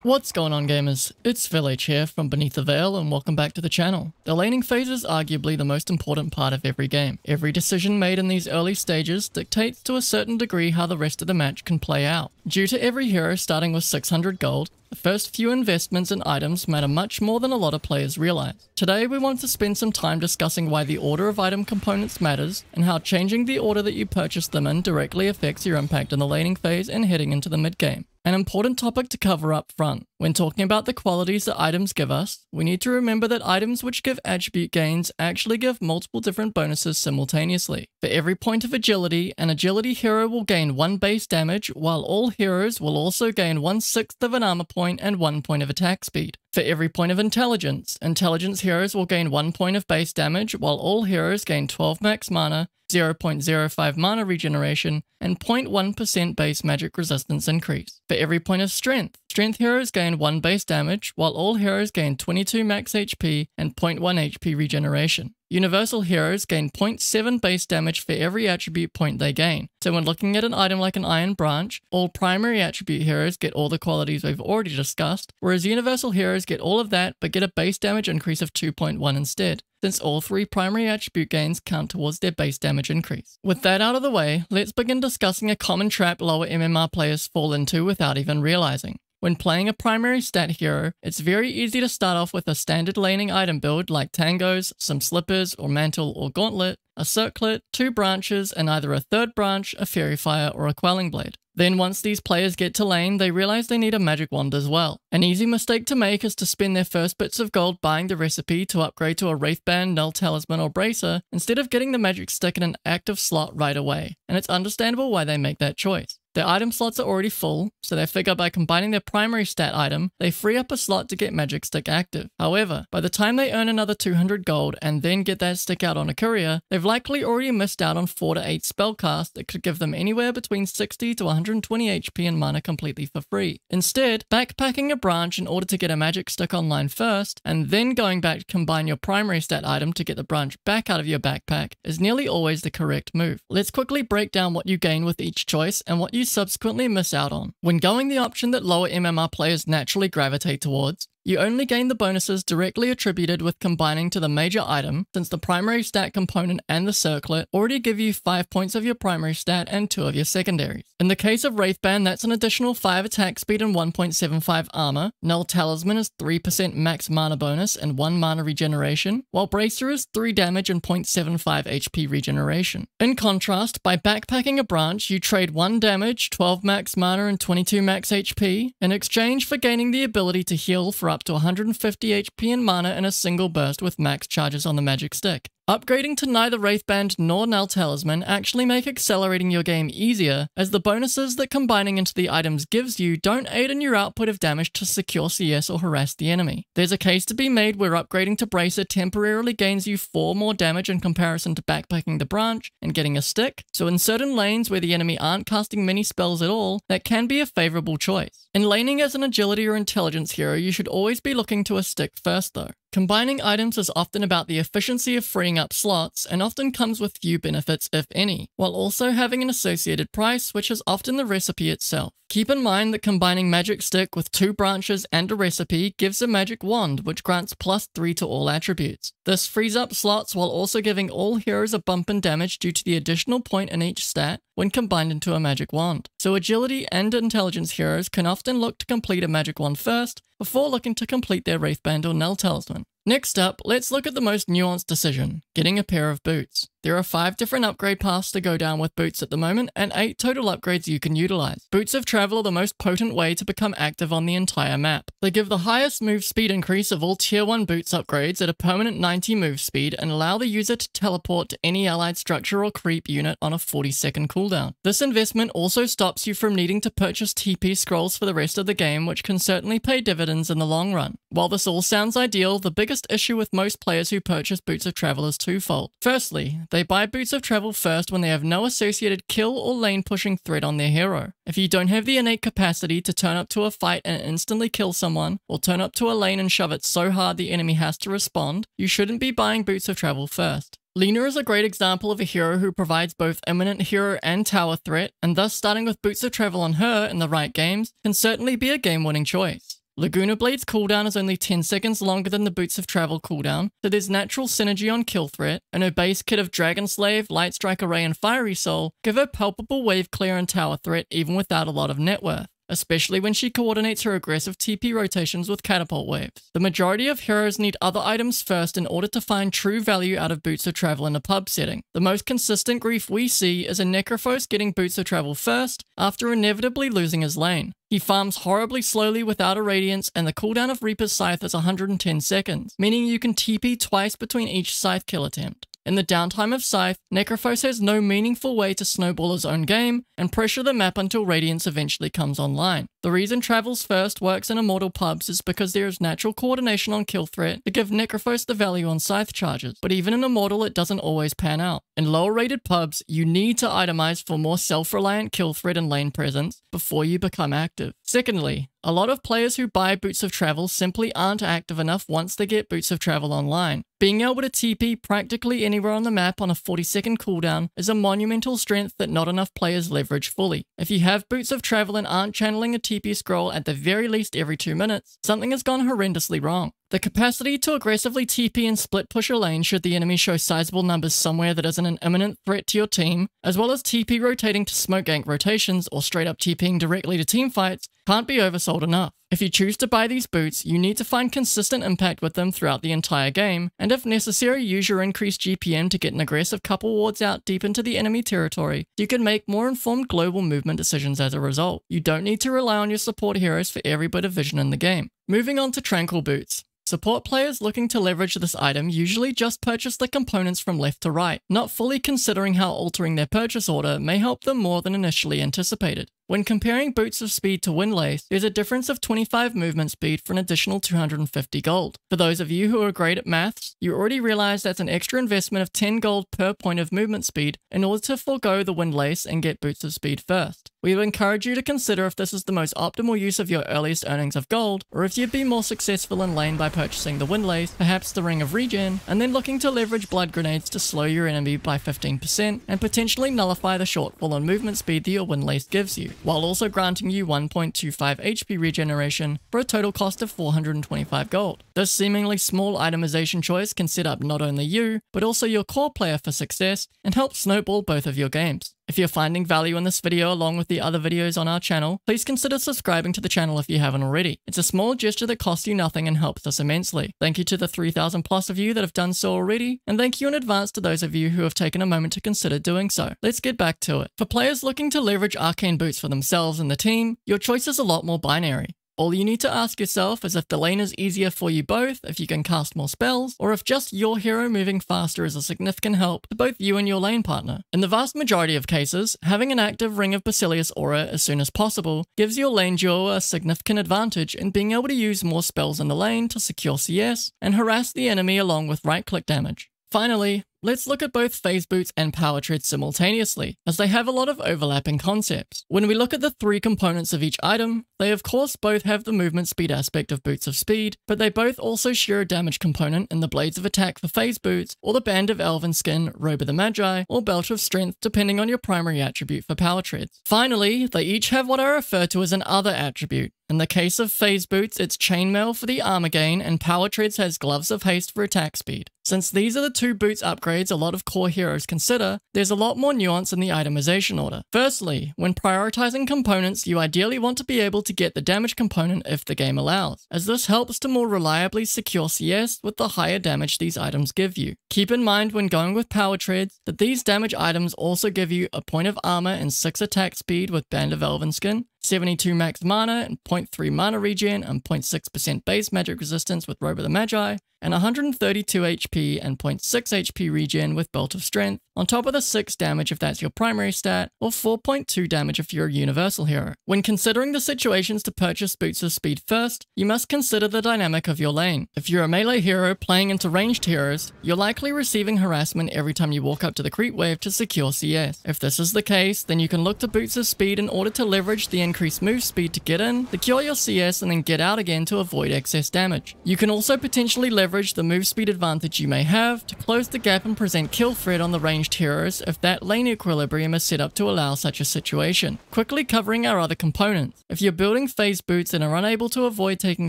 What's going on, gamers? It's Village here from Beneath the Veil, and welcome back to the channel. The laning phase is arguably the most important part of every game. Every decision made in these early stages dictates to a certain degree how the rest of the match can play out. Due to every hero starting with 600 gold, the first few investments in items matter much more than a lot of players realize. Today we want to spend some time discussing why the order of item components matters, and how changing the order that you purchase them in directly affects your impact in the laning phase and heading into the mid game. An important topic to cover up front. When talking about the qualities that items give us, we need to remember that items which give attribute gains actually give multiple different bonuses simultaneously. For every point of agility, an agility hero will gain 1 base damage, while all heroes will also gain 1/6 of an armor point and 1 point of attack speed. For every point of intelligence, intelligence heroes will gain 1 point of base damage, while all heroes gain 12 max mana, 0.05 mana regeneration, and 0.1% base magic resistance increase. For every point of strength, strength heroes gain 1 base damage, while all heroes gain 22 max HP and 0.1 HP regeneration. Universal heroes gain 0.7 base damage for every attribute point they gain. So when looking at an item like an Iron Branch, all primary attribute heroes get all the qualities we've already discussed, whereas universal heroes get all of that but get a base damage increase of 2.1 instead, since all 3 primary attribute gains count towards their base damage increase. With that out of the way, let's begin discussing a common trap lower MMR players fall into without even realizing. When playing a primary stat hero, it's very easy to start off with a standard laning item build like tangos, some slippers or mantle or gauntlet, a circlet, 2 branches, and either a 3rd branch, a fairy fire, or a quelling blade. Then once these players get to lane, they realize they need a magic wand as well. An easy mistake to make is to spend their first bits of gold buying the recipe to upgrade to a Wraithband, Null Talisman, or Bracer, instead of getting the magic stick in an active slot right away, and it's understandable why they make that choice. Their item slots are already full, so they figure by combining their primary stat item, they free up a slot to get magic stick active. However, by the time they earn another 200 gold and then get that stick out on a courier, they've likely already missed out on 4 to 8 spellcasts that could give them anywhere between 60 to 120 HP and mana completely for free. Instead, backpacking a branch in order to get a magic stick online first, and then going back to combine your primary stat item to get the branch back out of your backpack is nearly always the correct move. Let's quickly break down what you gain with each choice and what you subsequently miss out on. When going the option that lower MMR players naturally gravitate towards, you only gain the bonuses directly attributed with combining to the major item, since the primary stat component and the circlet already give you 5 points of your primary stat and 2 of your secondaries. In the case of Wraithband, that's an additional 5 attack speed and 1.75 armor. Null Talisman is 3% max mana bonus and 1 mana regeneration, while Bracer is 3 damage and 0.75 HP regeneration. In contrast, by backpacking a branch, you trade 1 damage, 12 max mana and 22 max HP, in exchange for gaining the ability to heal for up to 150 HP and mana in a single burst with max charges on the magic stick. Upgrading to neither Wraithband nor Null Talisman actually make accelerating your game easier, as the bonuses that combining into the items gives you don't aid in your output of damage to secure CS or harass the enemy. There's a case to be made where upgrading to Bracer temporarily gains you 4 more damage in comparison to backpacking the branch and getting a stick, so in certain lanes where the enemy aren't casting many spells at all, that can be a favourable choice. In laning as an agility or intelligence hero, you should always be looking to a stick first though. Combining items is often about the efficiency of freeing up slots and often comes with few benefits if any, while also having an associated price, which is often the recipe itself. Keep in mind that combining magic stick with 2 branches and a recipe gives a magic wand which grants +3 to all attributes. This frees up slots while also giving all heroes a bump in damage due to the additional point in each stat when combined into a magic wand. So agility and intelligence heroes can often look to complete a magic wand first before looking to complete their Wraithband or Null Talisman. Next up, let's look at the most nuanced decision, getting a pair of boots. There are 5 different upgrade paths to go down with boots at the moment, and 8 total upgrades you can utilize. Boots of travel are the most potent way to become active on the entire map. They give the highest move speed increase of all tier 1 boots upgrades at a permanent 90 move speed and allow the user to teleport to any allied structure or creep unit on a 40-second cooldown. This investment also stops you from needing to purchase TP scrolls for the rest of the game, which can certainly pay dividends in the long run. While this all sounds ideal, the biggest issue with most players who purchase Boots of Travel is twofold. Firstly, they buy Boots of Travel first when they have no associated kill or lane pushing threat on their hero. If you don't have the innate capacity to turn up to a fight and instantly kill someone, or turn up to a lane and shove it so hard the enemy has to respond, you shouldn't be buying Boots of Travel first. Lina is a great example of a hero who provides both imminent hero and tower threat, and thus starting with Boots of Travel on her in the right games can certainly be a game-winning choice. Laguna Blade's cooldown is only 10 seconds longer than the Boots of Travel cooldown, so there's natural synergy on kill threat, and her base kit of Dragon Slave, Light Strike Array, and Fiery Soul give her palpable wave clear and tower threat even without a lot of net worth, especially when she coordinates her aggressive TP rotations with catapult waves. The majority of heroes need other items first in order to find true value out of Boots of Travel in a pub setting. The most consistent grief we see is a Necrophos getting Boots of Travel first after inevitably losing his lane. He farms horribly slowly without a Radiance, and the cooldown of Reaper's Scythe is 110 seconds, meaning you can TP twice between each Scythe kill attempt. In the downtime of Scythe, Necrophos has no meaningful way to snowball his own game and pressure the map until Radiance eventually comes online. The reason Travels First works in Immortal pubs is because there is natural coordination on kill threat to give Necrophos the value on Scythe charges, but even in Immortal it doesn't always pan out. In lower rated pubs, you need to itemize for more self-reliant kill threat and lane presence before you become active. Secondly, a lot of players who buy Boots of Travel simply aren't active enough once they get Boots of Travel online. Being able to TP practically anywhere on the map on a 40-second cooldown is a monumental strength that not enough players leverage fully. If you have Boots of Travel and aren't channeling a TP scroll at the very least every 2 minutes, something has gone horrendously wrong. The capacity to aggressively TP and split push a lane should the enemy show sizable numbers somewhere that isn't an imminent threat to your team, as well as TP rotating to smoke gank rotations or straight up TPing directly to teamfights, can't be oversold enough. If you choose to buy these boots, you need to find consistent impact with them throughout the entire game, and if necessary, use your increased GPM to get an aggressive couple wards out deep into the enemy territory. You can make more informed global movement decisions as a result. You don't need to rely on your support heroes for every bit of vision in the game. Moving on to Tranquil Boots. Support players looking to leverage this item usually just purchase the components from left to right, not fully considering how altering their purchase order may help them more than initially anticipated. When comparing Boots of Speed to Windlace, there's a difference of 25 movement speed for an additional 250 gold. For those of you who are great at maths, you already realize that's an extra investment of 10 gold per point of movement speed in order to forego the Windlace and get Boots of Speed first. We would encourage you to consider if this is the most optimal use of your earliest earnings of gold, or if you'd be more successful in lane by purchasing the Windlace, perhaps the Ring of Regen, and then looking to leverage blood grenades to slow your enemy by 15% and potentially nullify the shortfall on movement speed that your Windlace gives you, while also granting you 1.25 HP regeneration for a total cost of 425 gold. This seemingly small itemization choice can set up not only you, but also your core player for success and help snowball both of your games. If you're finding value in this video along with the other videos on our channel, please consider subscribing to the channel if you haven't already. It's a small gesture that costs you nothing and helps us immensely. Thank you to the 3,000 plus of you that have done so already, and thank you in advance to those of you who have taken a moment to consider doing so. Let's get back to it. For players looking to leverage Arcane Boots for themselves and the team, your choice is a lot more binary. All you need to ask yourself is if the lane is easier for you both, if you can cast more spells, or if just your hero moving faster is a significant help to both you and your lane partner. In the vast majority of cases, having an active Ring of Basilius aura as soon as possible gives your lane duo a significant advantage in being able to use more spells in the lane to secure CS and harass the enemy along with right-click damage. Finally, let's look at both Phase Boots and Power Tread simultaneously, as they have a lot of overlapping concepts. When we look at the three components of each item, they of course both have the movement speed aspect of Boots of Speed, but they both also share a damage component in the Blades of Attack for Phase Boots, or the Band of Elven Skin, Robe of the Magi, or Belt of Strength depending on your primary attribute for Power Treads. Finally, they each have what I refer to as an other attribute. In the case of Phase Boots, it's Chainmail for the armor gain, and Power Treads has Gloves of Haste for attack speed. Since these are the two boots upgrades a lot of core heroes consider, there's a lot more nuance in the itemization order. Firstly, when prioritizing components, you ideally want to be able to get the damage component if the game allows, as this helps to more reliably secure CS with the higher damage these items give you. Keep in mind when going with Power Treads that these damage items also give you a point of armor and 6 attack speed with Band of Elven Skin, 72 max mana and 0.3 mana regen and 0.6% base magic resistance with Robe of the Magi, and 132 HP and 0.6 HP regen with Belt of Strength, on top of the 6 damage if that's your primary stat, or 4.2 damage if you're a universal hero. When considering the situations to purchase Boots of Speed first, you must consider the dynamic of your lane. If you're a melee hero playing into ranged heroes, you're likely receiving harassment every time you walk up to the creep wave to secure CS. If this is the case, then you can look to Boots of Speed in order to leverage the increased move speed to get in, secure your CS, and then get out again to avoid excess damage. You can also potentially leverage leverage the move speed advantage you may have to close the gap and present kill threat on the ranged heroes if that lane equilibrium is set up to allow such a situation. Quickly covering our other components. If you're building phase boots and are unable to avoid taking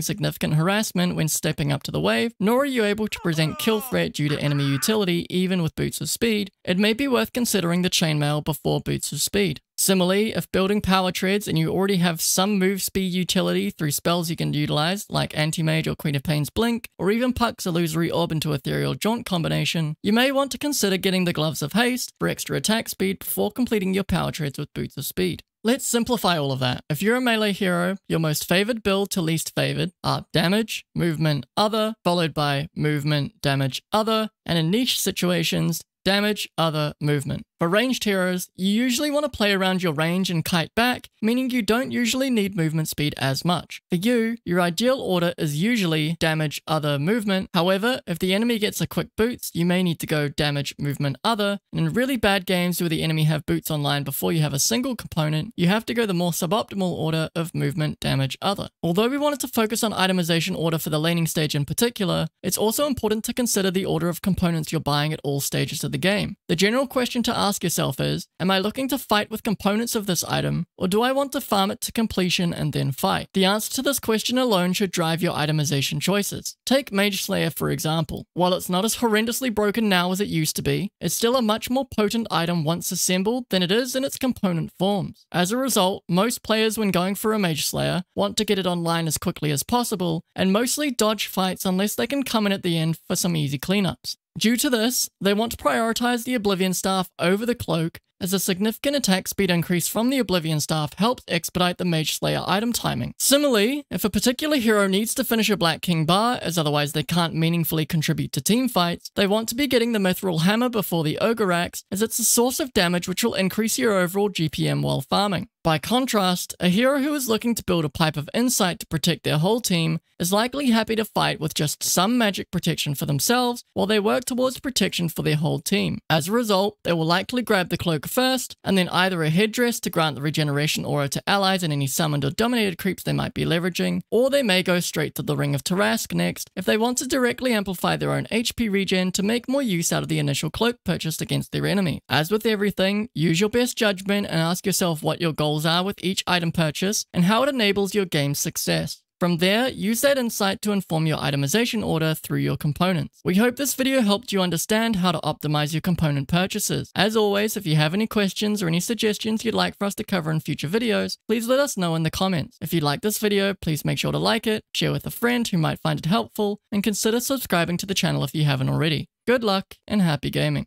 significant harassment when stepping up to the wave, nor are you able to present kill threat due to enemy utility even with boots of speed, it may be worth considering the chainmail before boots of speed. Similarly, if building power treads and you already have some move speed utility through spells you can utilize, like Anti-Mage or Queen of Pain's Blink, or even Puck's Illusory Orb into Ethereal Jaunt combination, you may want to consider getting the Gloves of Haste for extra attack speed before completing your power treads with boots of speed. Let's simplify all of that. If you're a melee hero, your most favored build to least favored are damage, movement, other, followed by movement, damage, other, and in niche situations, damage, other, movement. For ranged heroes, you usually want to play around your range and kite back, meaning you don't usually need movement speed as much. For you, your ideal order is usually damage, other, movement. However, if the enemy gets a quick boots, you may need to go damage, movement, other. And in really bad games where the enemy have boots online before you have a single component, you have to go the more suboptimal order of movement, damage, other. Although we wanted to focus on itemization order for the laning stage in particular, it's also important to consider the order of components you're buying at all stages of the game. The general question to ask yourself is, am I looking to fight with components of this item, or do I want to farm it to completion and then fight? The answer to this question alone should drive your itemization choices. Take Mage Slayer for example. While it's not as horrendously broken now as it used to be, it's still a much more potent item once assembled than it is in its component forms. As a result, most players when going for a Mage Slayer want to get it online as quickly as possible, and mostly dodge fights unless they can come in at the end for some easy cleanups. Due to this, they want to prioritize the Oblivion Staff over the Cloak, as a significant attack speed increase from the Oblivion Staff helps expedite the Mage Slayer item timing. Similarly, if a particular hero needs to finish a Black King bar, as otherwise they can't meaningfully contribute to team fights, they want to be getting the Mithril Hammer before the Ogre Axe, as it's a source of damage which will increase your overall GPM while farming. By contrast, a hero who is looking to build a Pipe of Insight to protect their whole team is likely happy to fight with just some magic protection for themselves while they work towards protection for their whole team. As a result, they will likely grab the Cloak first, and then either a Headdress to grant the regeneration aura to allies and any summoned or dominated creeps they might be leveraging, or they may go straight to the Ring of Tarask next if they want to directly amplify their own HP regen to make more use out of the initial Cloak purchased against their enemy. As with everything, use your best judgment and ask yourself what your goals are with each item purchase and how it enables your game's success. From there, use that insight to inform your itemization order through your components. We hope this video helped you understand how to optimize your component purchases. As always, if you have any questions or any suggestions you'd like for us to cover in future videos, please let us know in the comments. If you like this video, please make sure to like it, share with a friend who might find it helpful, and consider subscribing to the channel if you haven't already. Good luck and happy gaming.